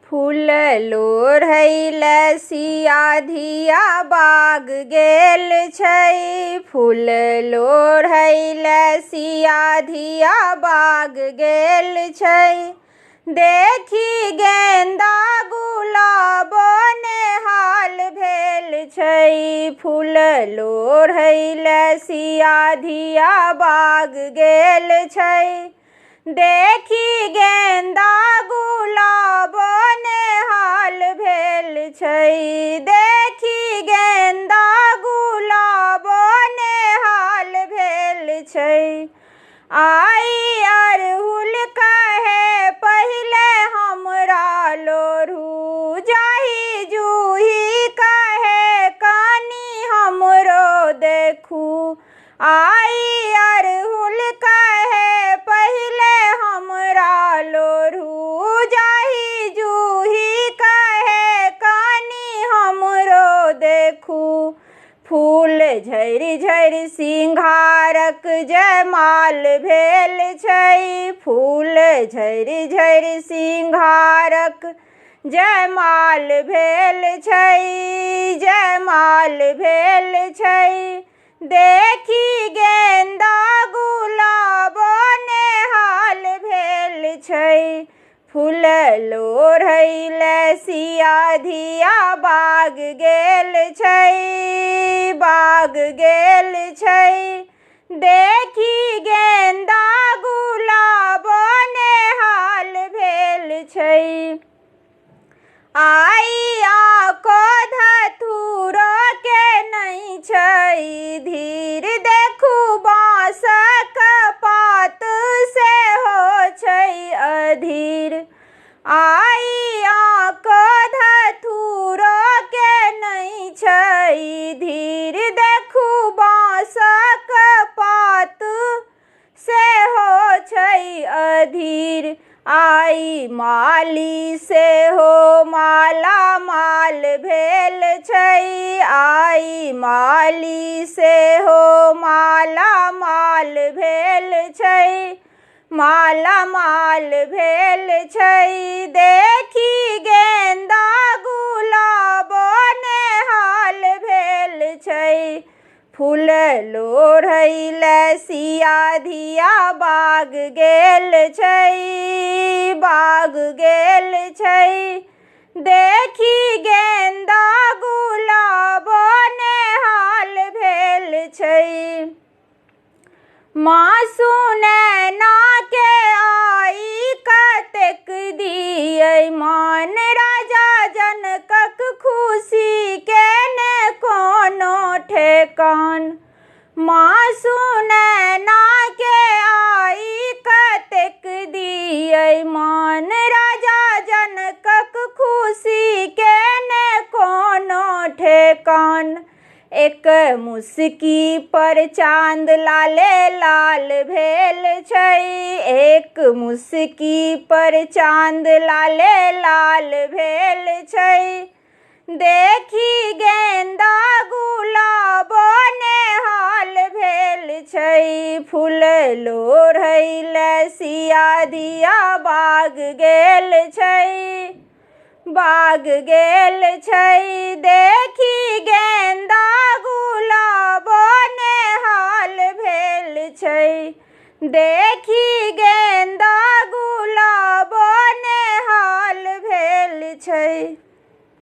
फूल लोढ़ैल सिया धिया बाग गेल छै। फूल लोढ़ैल सिया धिया बाग गेल छै। देखी गेंदा गुलाब नेहाल भेल छै। फूल लोढ़ैल सिया धिया बाग गेल छै। देखी गेंदा गुलाब नेहाल भेल छै। देखी गेंदा गुलाब नेहाल भेल छै। आई अरहुल कहे पहिले हमरा लोढ़ू, जाहि जूही कहे कानी हमरो देखू। आई अरहुल कहे पहिले हमरा लोढ़ू, जाहि जूही कहे कानी हमरो देखू। फूल झरि झरि सिंघारक जयमाल भेल छै। फूल झरि झरि सिंघारक जयमाल भेल छै। जयमाल भेल छै। देखी गेंदा गुलाब नेहाल भेल छै। फूल लोढ़ैल सिया धिया बाग गेल छै। बाग गेल छै। देखी गेंदा गुलाब नेहाल भेल छै। आई आको धतूर के नहीं छै धीर, देखू बाँसक पात सेहो छै अधीर। आई आको धतूर के नहीं छै धीर, देखू बाँसक पात सेहो छै अधीर। आई माली सेहो माला माल भेल छै। आई माली सेहो माला माल भेल छै। माला माल भेल छै। देखी गेंदा गुलाब नेहाल भेल छै। फूल लोढ़ैल सिया धिया बाग गेल छै। बाग गेल छै। देखी गेंदा गुलाब नेहाल भेल छै। मासू नैना के आई कतेक दियै मान, राजा जनकक खुशी के ने कोनो ठेकान। मासू नैना के आई कतेक दियै मान, राजा जनकक खुशी के ने कोनो ठेकान। एक मुस्की पर चाँद लाले लाल भेल छै। एक मुस्की पर चाँद लाले लाल भेल छै। देखी गेंदा गुलाब नेहाल भेल छै। फूल लोढ़ैल सिया धिया बाग गेल छै। बाग गेल छै। देखी गेंदा गुलाब नेहाल भेल छै। देखी गेंदा गुलाब नेहाल भेल छै।